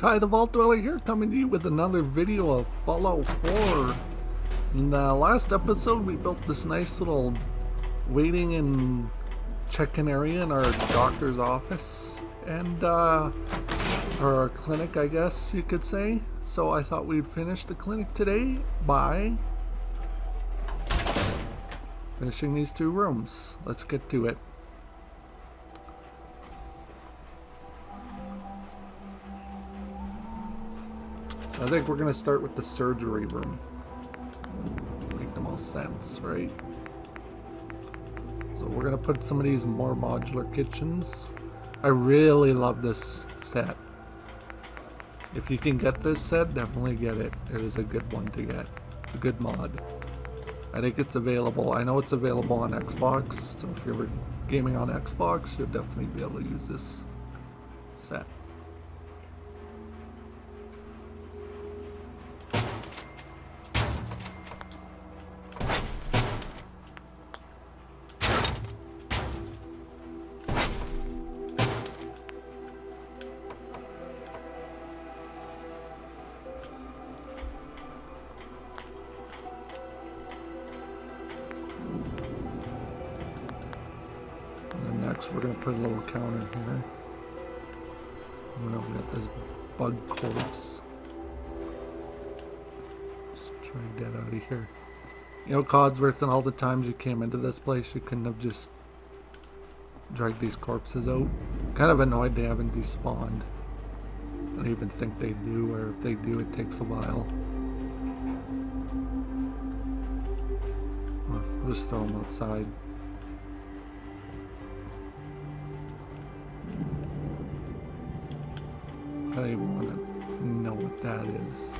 Ty the Vault Dweller here, coming to you with another video of Fallout 4. In the last episode, we built this nice little waiting and check-in area in our doctor's office, and or our clinic, I guess you could say. So I thought we'd finish the clinic today by finishing these two rooms. Let's get to it. So I think we're going to start with the surgery room. Make the most sense, right? So we're going to put some of these more modular kitchens. I really love this set. If you can get this set, definitely get it. It is a good one to get. It's a good mod. I think it's available. I know it's available on Xbox, so if you're gaming on Xbox, you'll definitely be able to use this set. We're going to put a little counter here. We got this bug corpse. Let's drag that out of here. You know, Codsworth, and all the times you came into this place, you couldn't have just dragged these corpses out. Kind of annoyed they haven't despawned. I don't even think they do, or if they do, it takes a while. We'll just throw them outside. I don't even want to know what that is.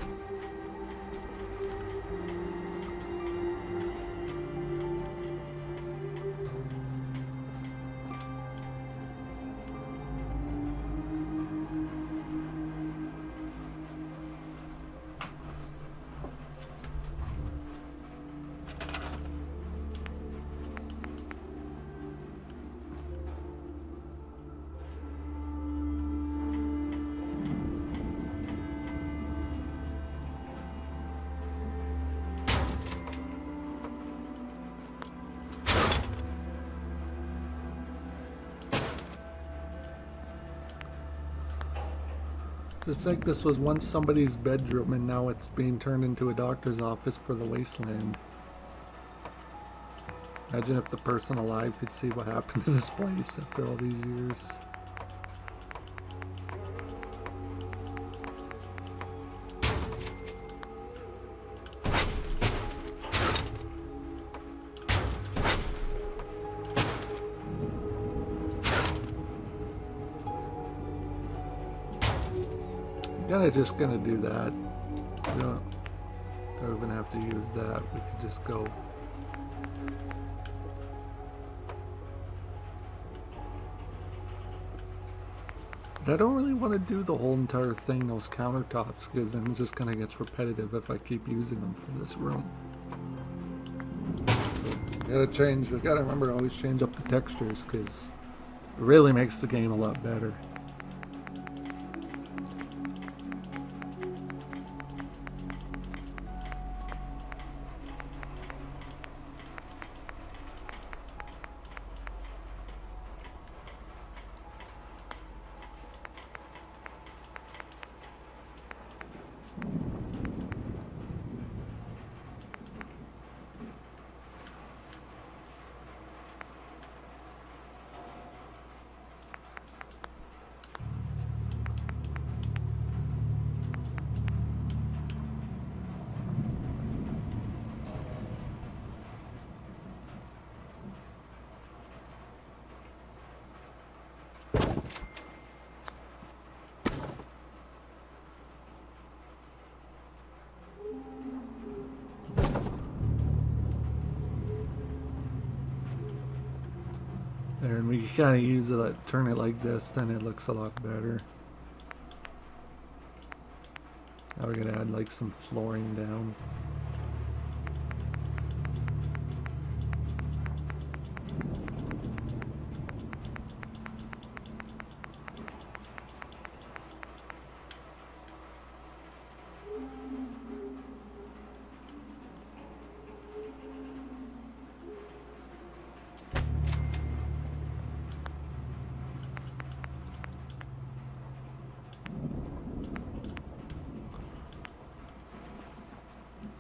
Just like this was once somebody's bedroom and now it's being turned into a doctor's office for the wasteland. Imagine if the person alive could see what happened to this place after all these years. Just gonna do that. We don't even have to use that. We could just go. But I don't really want to do the whole entire thing, those countertops, because then it just kind of gets repetitive if I keep using them for this room. So we gotta change. We gotta remember to always change up the textures, because it really makes the game a lot better. There, and we kind of use it, turn it like this, then it looks a lot better. Now we're gonna add like some flooring down.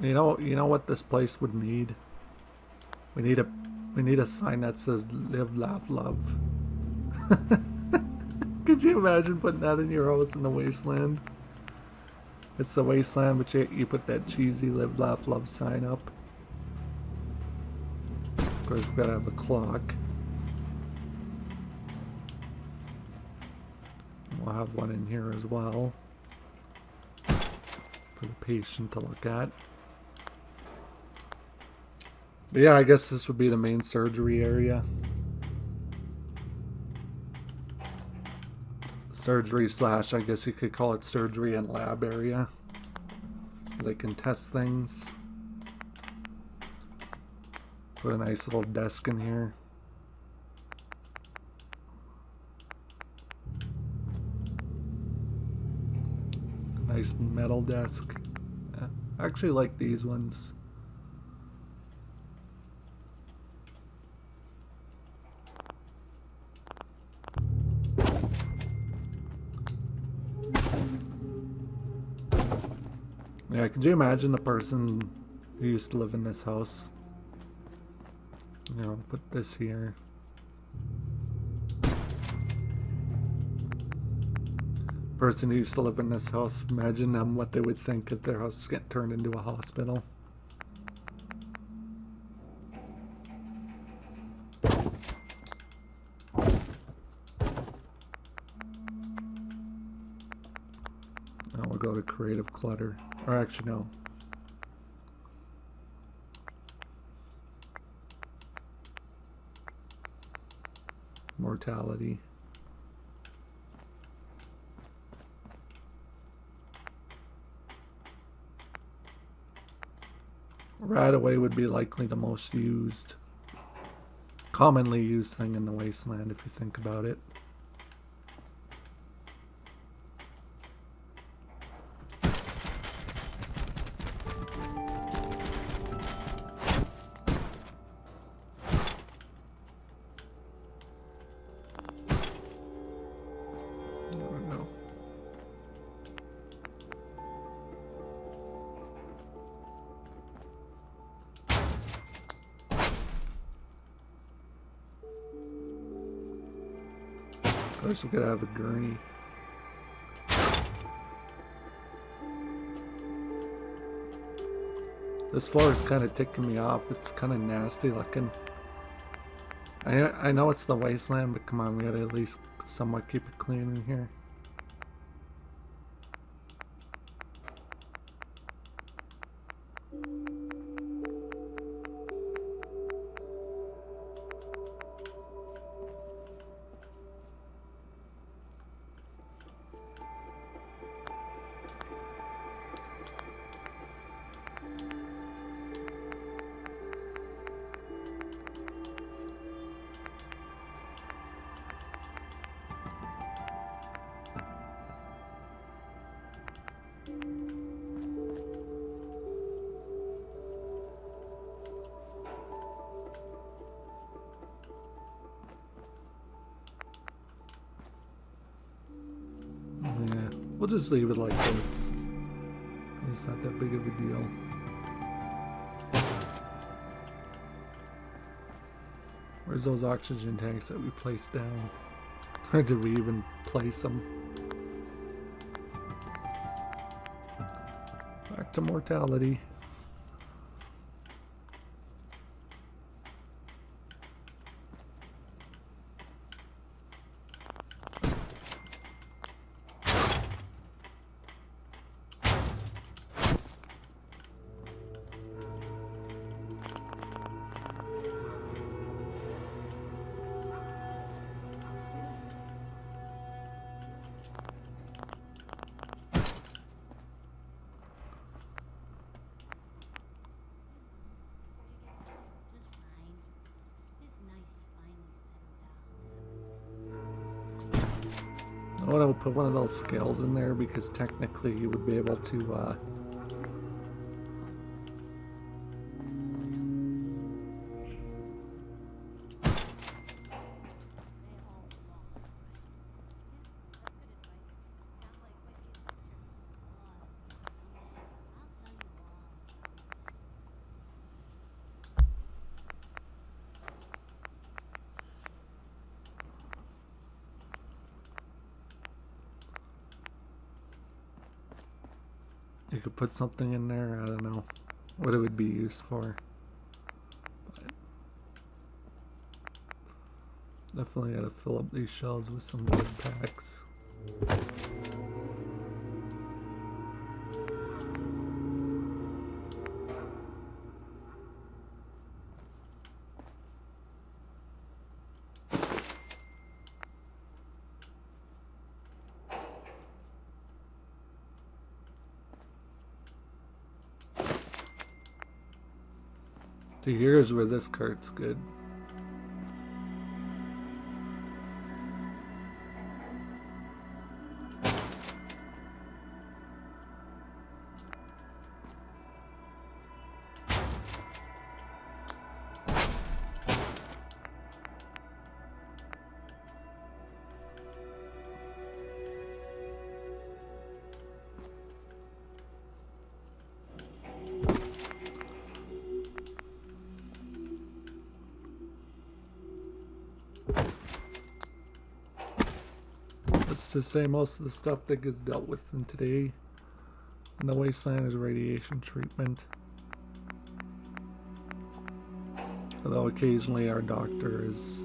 You know what this place would need? We need a we need a sign that says live, laugh, love. Could you imagine putting that in your house in the wasteland? It's the wasteland, but you put that cheesy live, laugh, love sign up. Of course, we gotta have a clock. We'll have one in here as well for the patient to look at. But yeah, I guess this would be the main surgery area. Surgery slash, I guess you could call it surgery and lab area. They can test things. Put a nice little desk in here. A nice metal desk. I actually like these ones. Yeah, could you imagine the person who used to live in this house? You know, put this here. Person who used to live in this house, imagine them what they would think if their house get turned into a hospital. Now we'll go to creative clutter. Or actually, no. Mortality. Right away would be likely the most used, commonly used thing in the wasteland if you think about it. Of course, we could have a gurney. This floor is kind of ticking me off. It's kind of nasty looking. I know it's the wasteland, but come on, we gotta at least somewhat keep it clean in here. Yeah, we'll just leave it like this. It's not that big of a deal. Where's those oxygen tanks that we placed down? Or did we even place them? Back to mortality. I want to put one of those scales in there because technically you would be able to You could put something in there, I don't know what it would be used for. But definitely gotta fill up these shells with some wood packs. Here's where this cart's good. That's to say most of the stuff that gets dealt with in today in the wasteland is radiation treatment. Although occasionally our doctor is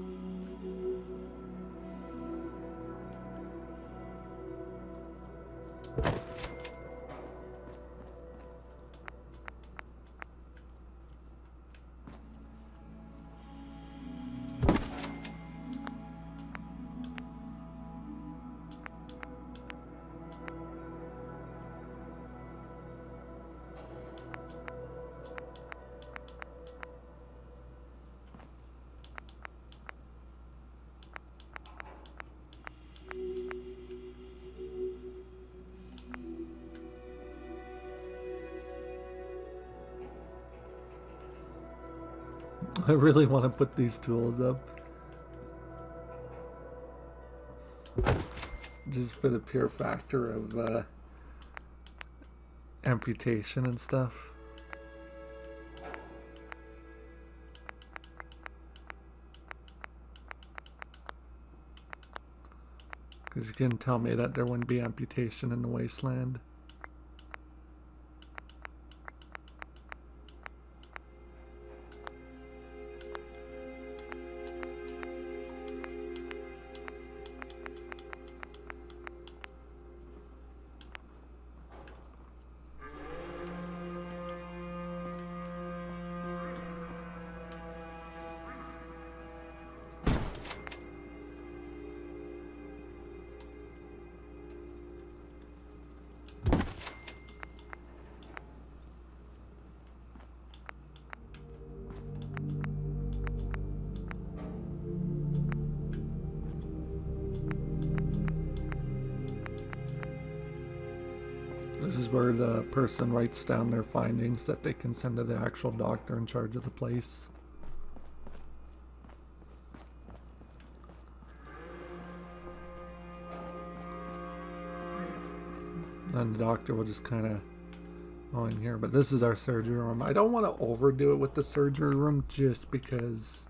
I really want to put these tools up. Just for the pure factor of amputation and stuff. Because you couldn't tell me that there wouldn't be amputation in the wasteland. This is where the person writes down their findings that they can send to the actual doctor in charge of the place. Then the doctor will just kind of go in here. But this is our surgery room. I don't want to overdo it with the surgery room just because,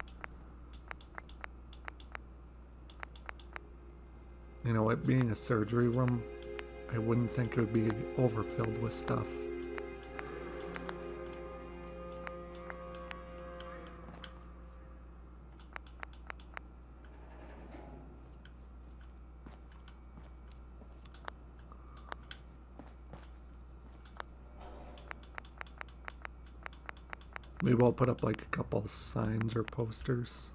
you know, it being a surgery room, I wouldn't think it would be overfilled with stuff. Maybe I'll put up like a couple signs or posters.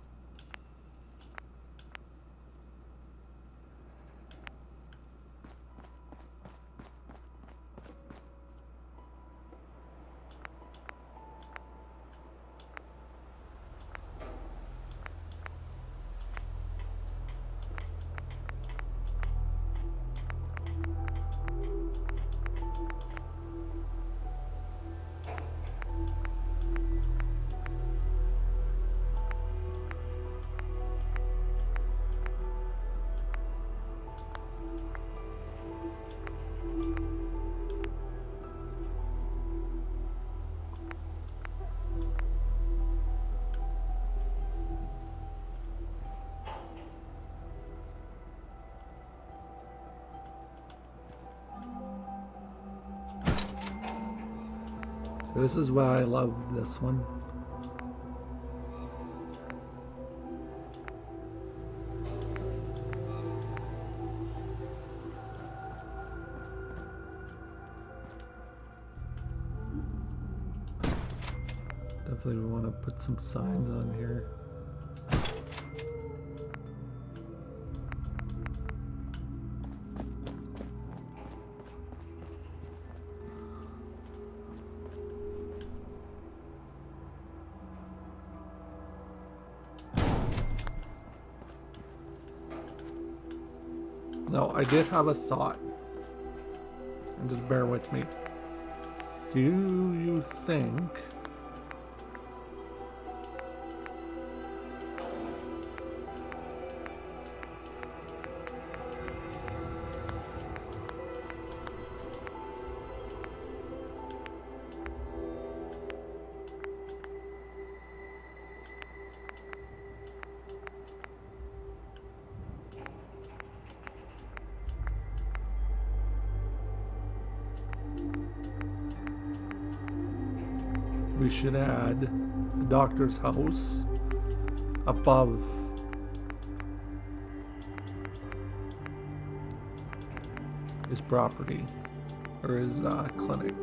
So this is why I love this one. Definitely want to put some signs on here. No, I did have a thought. And just bear with me. Do you think we should add the doctor's house above his property or his clinic?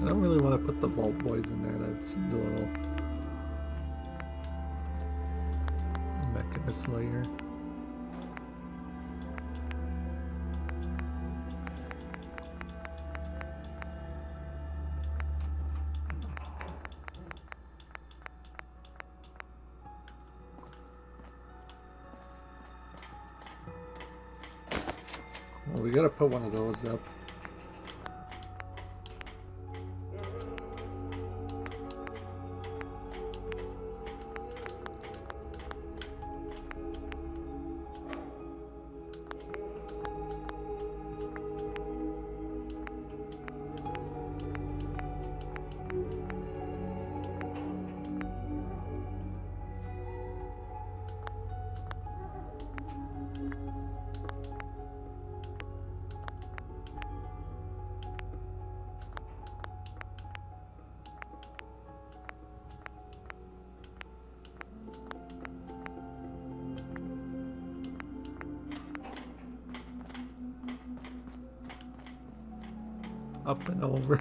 I don't really want to put the Vault Boys in there. That seems a little Mechanist layer. Well, we gotta put one of those up. Up and over.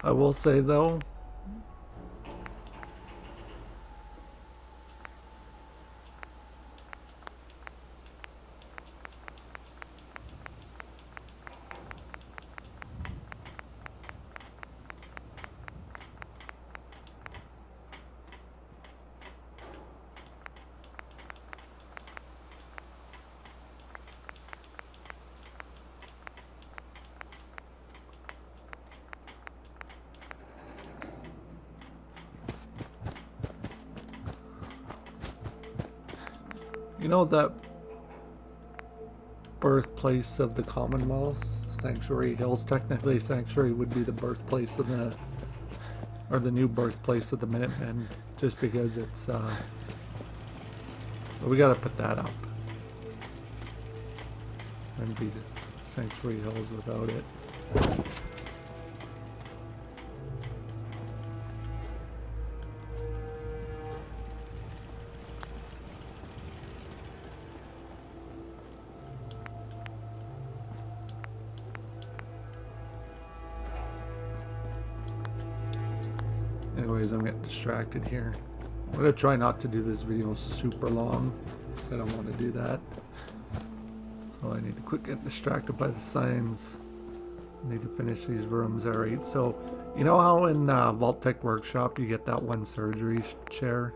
I will say though, you know that birthplace of the Commonwealth, Sanctuary Hills, technically Sanctuary would be the birthplace of the, or the new birthplace of the Minutemen, just because it's, but we gotta put that up. And be the Sanctuary Hills without it. Anyways, I'm getting distracted here. I'm gonna try not to do this video super long, because I don't want to do that. So I need to quit getting distracted by the signs. I need to finish these rooms. Alright, so you know how in Vault Tech Workshop you get that one surgery chair?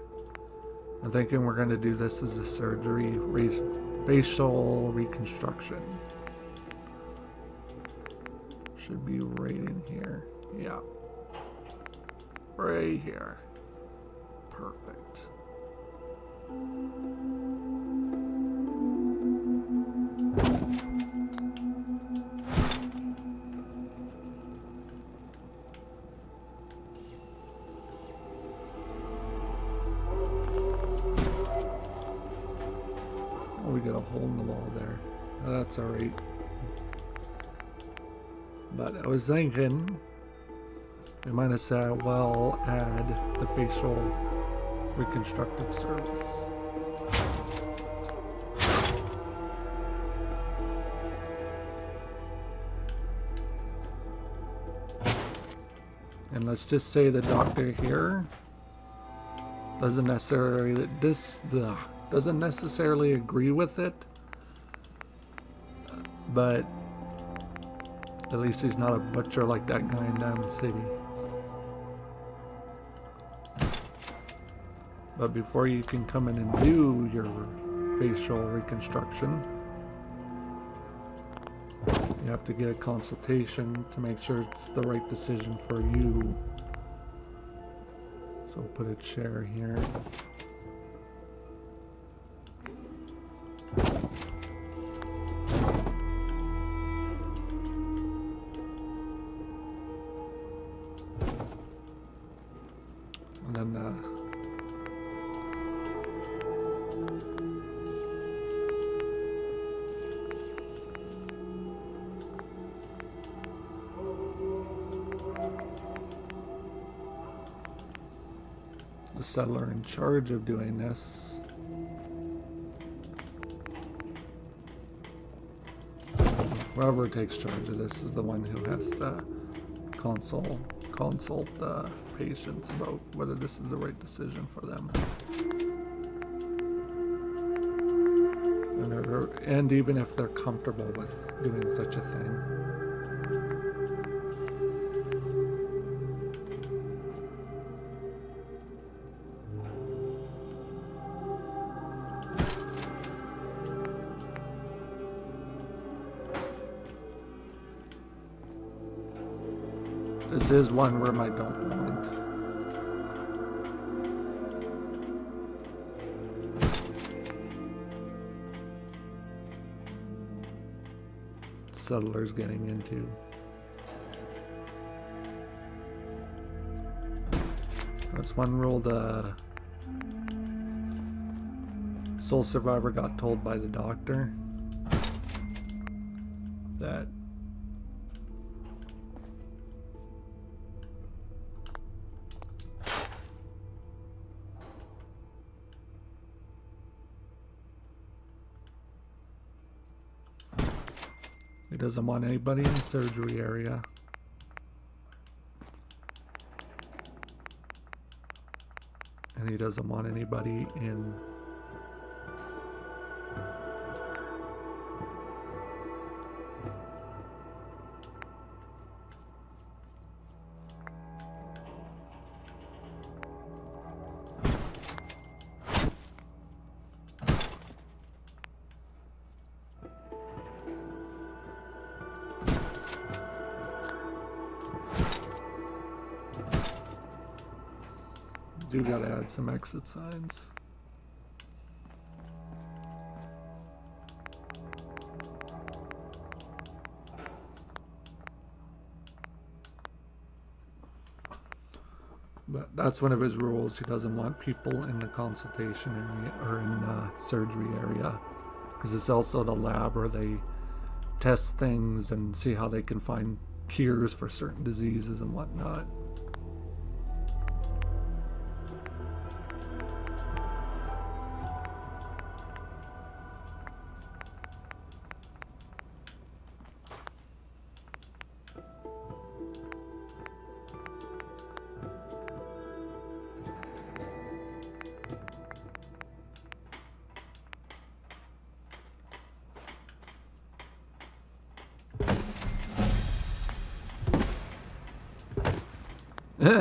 I'm thinking we're gonna do this as a surgery Facial reconstruction. Should be right in here. Yeah. Right here. Perfect. Oh, we got a hole in the wall there. Oh, that's alright. But I was thinking we might as well add the facial reconstructive service. And let's just say the doctor here doesn't necessarily agree with it, but at least he's not a butcher like that guy in Diamond City. But before you can come in and do your facial reconstruction, you have to get a consultation to make sure it's the right decision for you. So put a chair here. And then the settler in charge of doing this whoever takes charge of this is the one who has to consult the patients about whether this is the right decision for them. And even if they're comfortable with doing such a thing. This is one room I don't want. Settlers getting into. That's one rule the sole survivor got told by the doctor, that he doesn't want anybody in the surgery area. And he doesn't want anybody in do gotta add some exit signs. But that's one of his rules. He doesn't want people in the consultation area or in the surgery area, because it's also the lab where they test things and see how they can find cures for certain diseases and whatnot.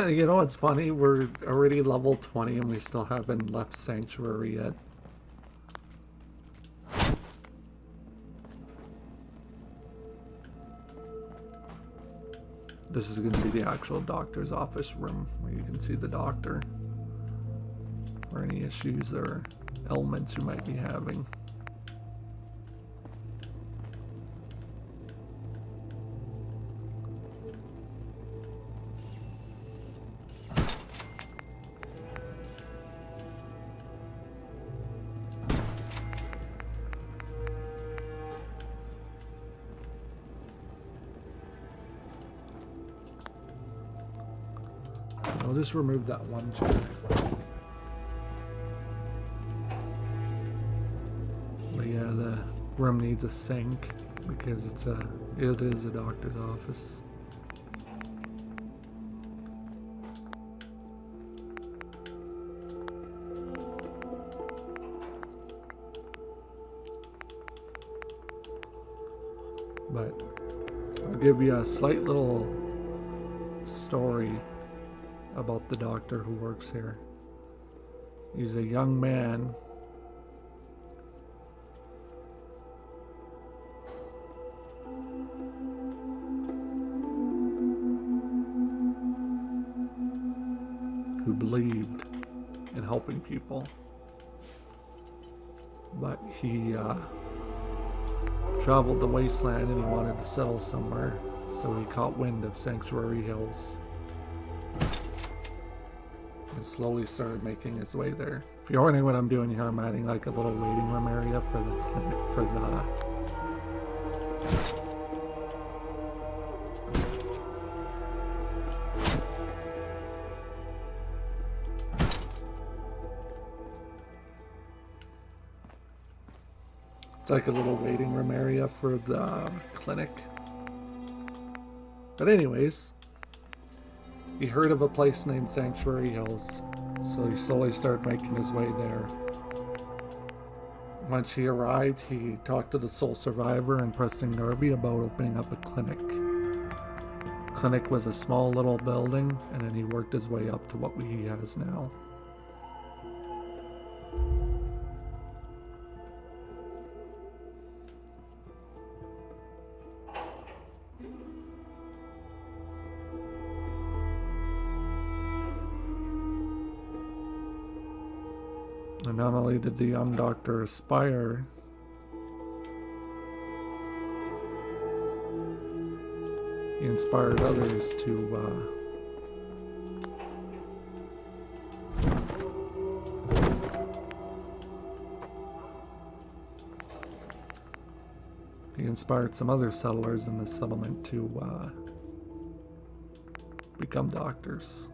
You know what's funny? We're already level 20 and we still haven't left Sanctuary yet. This is going to be the actual doctor's office room where you can see the doctor for any issues or ailments you might be having. I'll just remove that one chair. But yeah, the room needs a sink because it is a doctor's office. But I'll give you a slight little story about the doctor who works here. He's a young man who believed in helping people, but he traveled the wasteland and he wanted to settle somewhere, so he caught wind of Sanctuary Hills and slowly started making his way there. If you're wondering what I'm doing here, I'm adding like a little waiting room area for the clinic, it's like a little waiting room area for the clinic. But anyways, he heard of a place named Sanctuary Hills, so he slowly started making his way there. Once he arrived, he talked to the sole survivor and Preston Garvey about opening up a clinic. The clinic was a small little building, and then he worked his way up to what he has now. And not only did the young doctor aspire, he inspired others to he inspired some other settlers in the settlement to become doctors.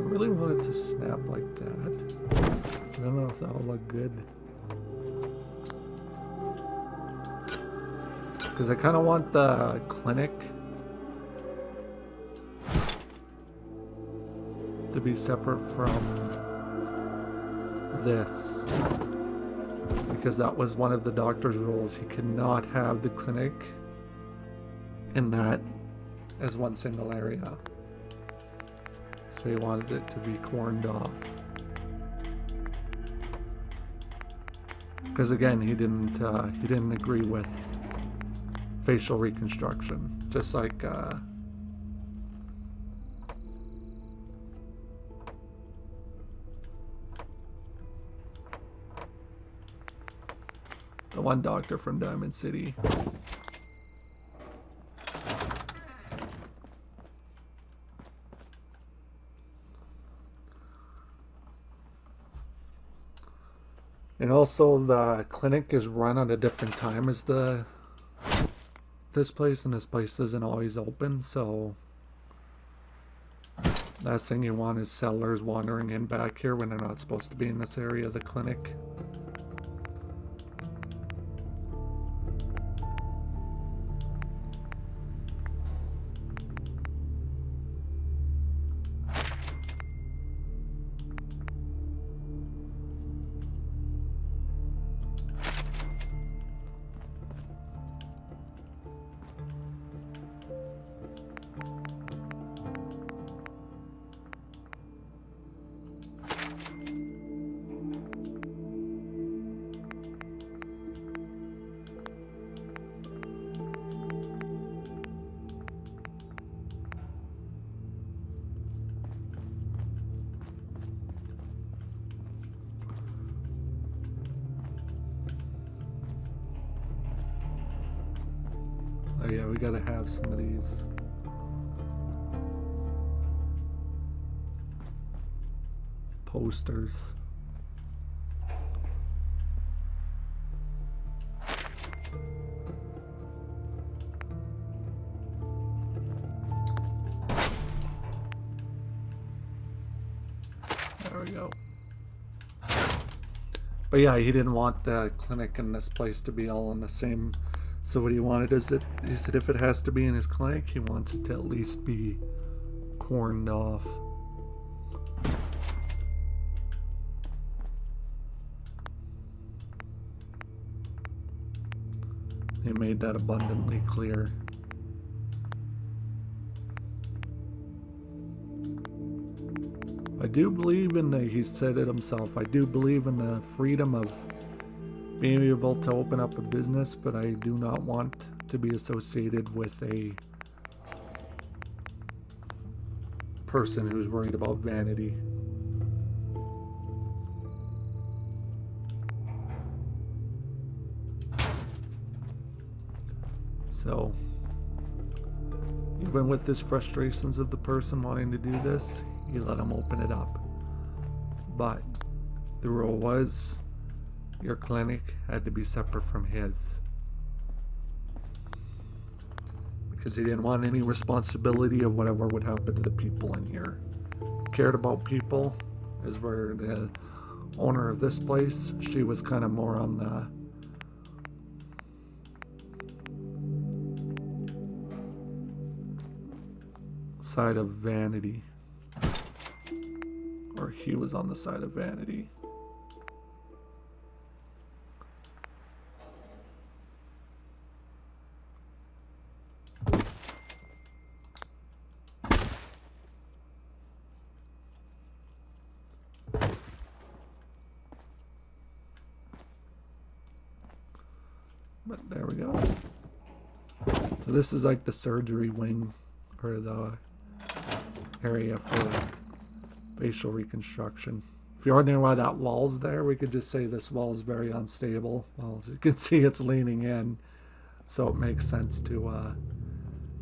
Really want it to snap like that. I don't know if that'll look good. Because I kind of want the clinic to be separate from this. Because that was one of the doctor's rules. He could not have the clinic in that as one single area. So he wanted it to be corned off. Because again, he didn't agree with facial reconstruction, just like the one doctor from Diamond City. And also the clinic is run at a different time as this place, and this place isn't always open, so last thing you want is settlers wandering in back here when they're not supposed to be in this area of the clinic. Oh yeah, we gotta have some of these. Posters. There we go. But yeah, he didn't want the clinic and this place to be all in the same. So what he wanted is that he said if it has to be in his clinic, he wants it to at least be corned off. He made that abundantly clear. I do believe in the, he said it himself, I do believe in the freedom of being able to open up a business, but I do not want to be associated with a person who's worried about vanity. So, even with his frustrations of the person wanting to do this, you let him open it up. But the rule was your clinic had to be separate from his. Because he didn't want any responsibility of whatever would happen to the people in here. Cared about people, is where the owner of this place, she was kind of more on the side of vanity. Or he was on the side of vanity. But there we go. So this is like the surgery wing, or the area for facial reconstruction. If you're wondering why that wall's there, we could just say this wall is very unstable. Well, as you can see, it's leaning in, so it makes sense to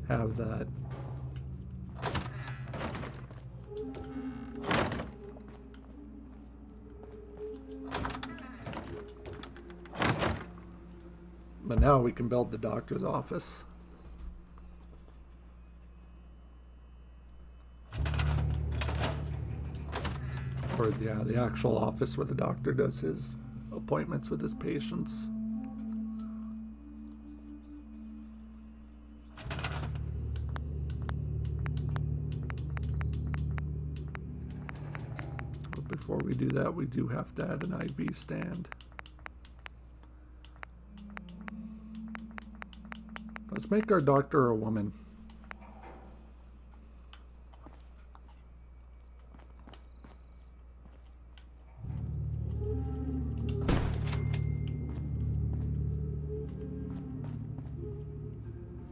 have that. But now we can build the doctor's office. Or yeah, the actual office where the doctor does his appointments with his patients. But before we do that, we do have to add an IV stand. Let's make our doctor a woman.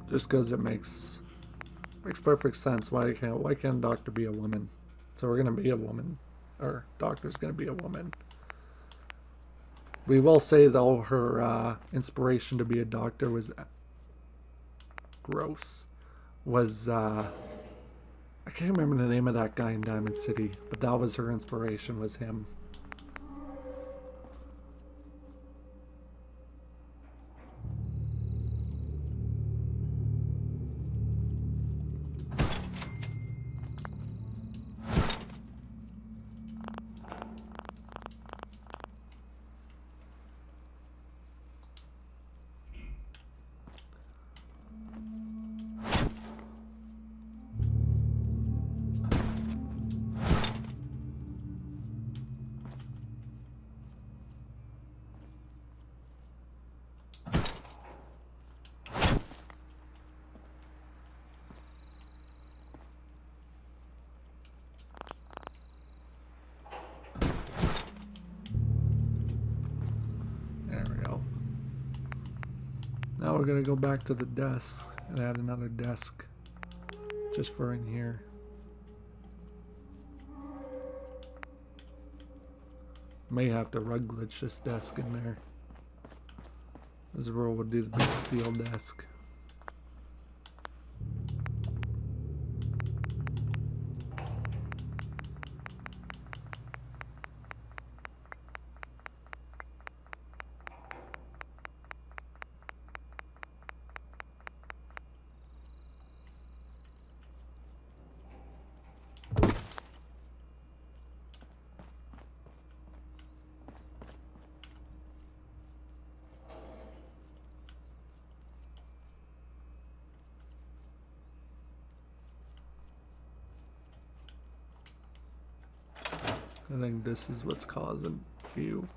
Just because it makes perfect sense. Why can't doctor be a woman? So we're gonna be a woman, or doctor's gonna be a woman. We will say though her inspiration to be a doctor was gross. Was I can't remember the name of that guy in Diamond City, but that was her inspiration, was him. Now we're going to go back to the desk and add another desk just for in here. May have to rug glitch this desk in there. This is where we'll do the big steel desk. I think this is what's causing you.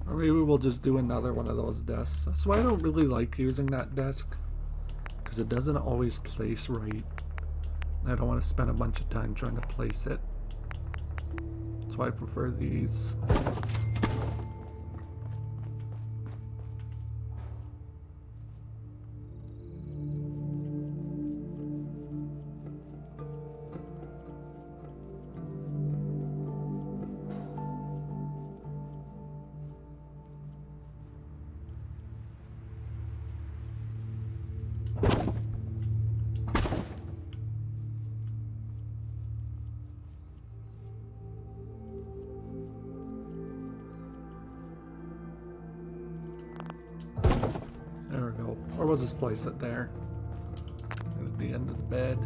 Or maybe we'll just do another one of those desks. That's why I don't really like using that desk, because it doesn't always place right. I don't want to spend a bunch of time trying to place it. That's why I prefer these. There we go. Or we'll just place it there. At the end of the bed.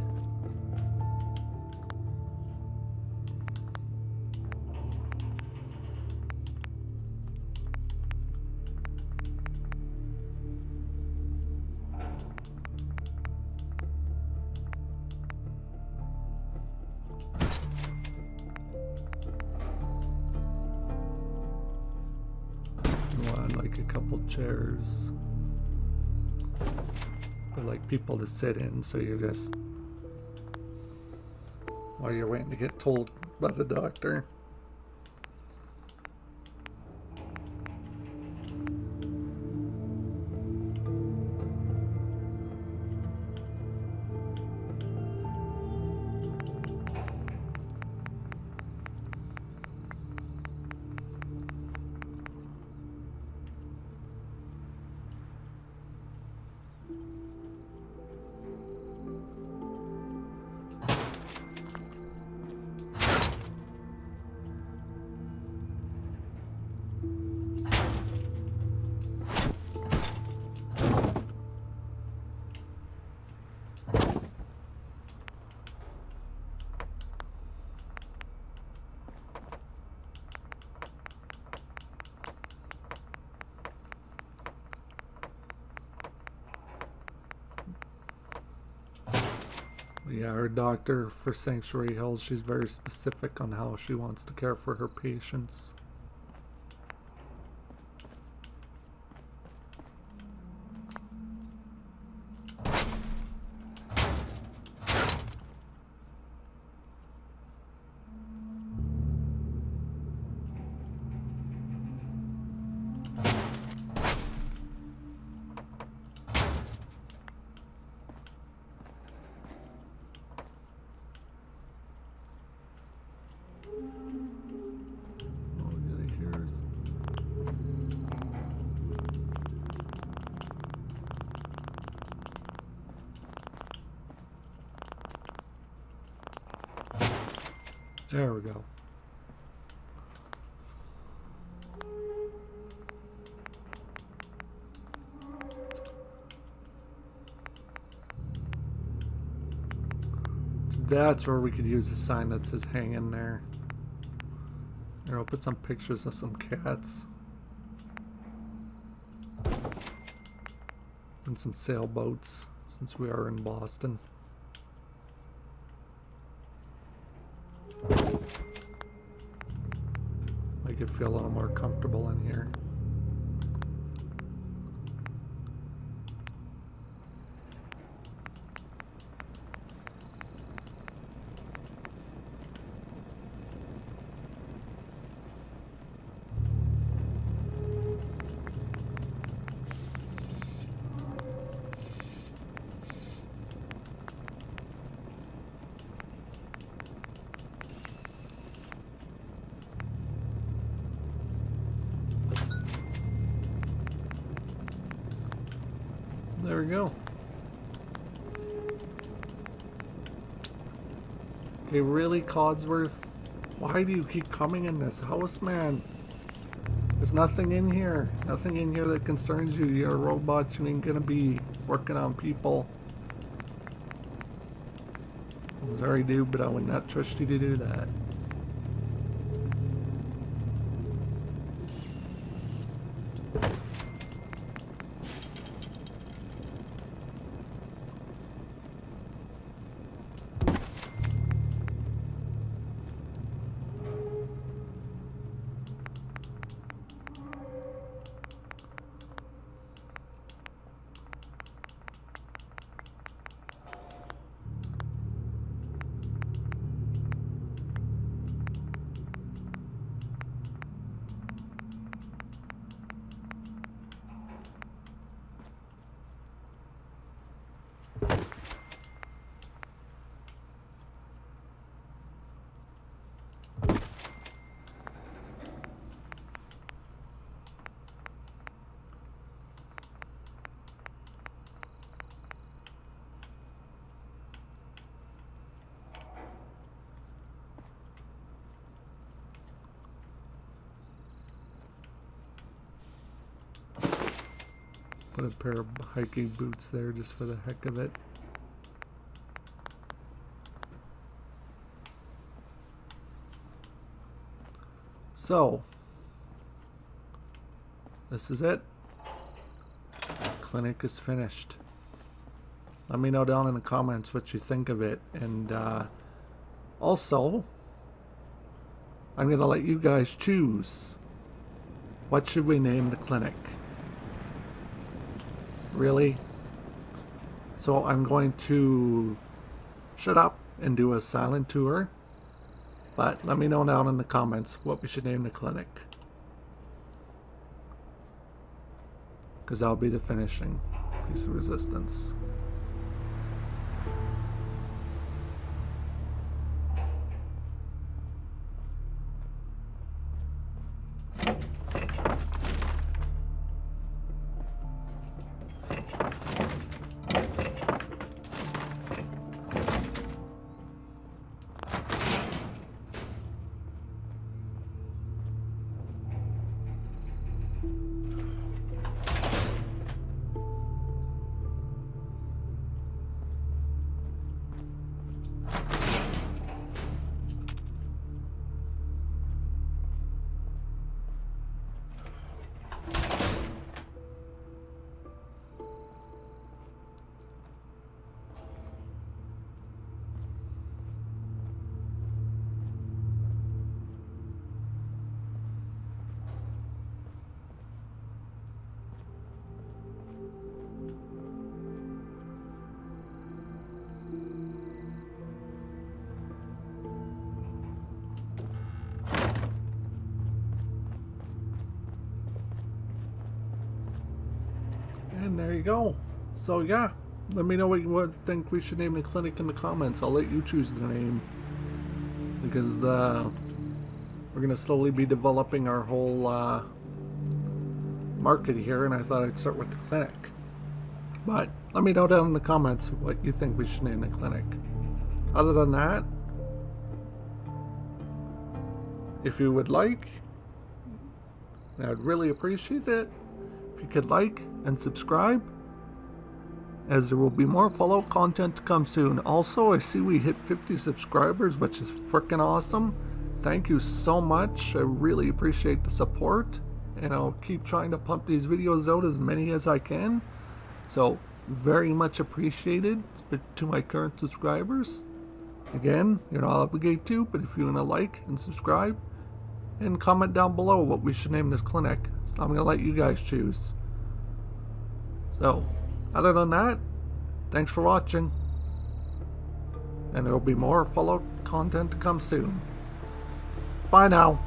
Want like a couple chairs. For like people to sit in, so you're just while you're waiting to get told by the doctor. Yeah, our doctor for Sanctuary Hills, she's very specific on how she wants to care for her patients. There we go. That's where we could use a sign that says hang in there. Here, I'll put some pictures of some cats. And some sailboats, since we are in Boston. Make it feel a little more comfortable in here. there we go. Okay, really, Codsworth? Why do you keep coming in this house, man? There's nothing in here. Nothing in here that concerns you. You're a robot. You ain't gonna be working on people. I'm sorry, dude, but I would not trust you to do that. Put a pair of hiking boots there just for the heck of it. So, this is it. Clinic is finished. Let me know down in the comments what you think of it. And also, I'm going to let you guys choose. What should we name the clinic? Really? So I'm going to shut up and do a silent tour, but let me know down in the comments what we should name the clinic, because that'll be the finishing piece of resistance. And there you go. So yeah, let me know what you think we should name the clinic in the comments. I'll let you choose the name, because we're gonna slowly be developing our whole market here, and I thought I'd start with the clinic. But let me know down in the comments what you think we should name the clinic. Other than that, if you would like, I'd really appreciate it if you could like and subscribe, as there will be more Fallout content to come soon. Also, I see we hit 50 subscribers, which is freaking awesome. Thank you so much. I really appreciate the support, and I'll keep trying to pump these videos out as many as I can. So very much appreciated to my current subscribers. Again, you're not obligated to, but if you want to like and subscribe and comment down below what we should name this clinic, so I'm going to let you guys choose. So other than that, thanks for watching, and there will be more Fallout content to come soon. Bye now.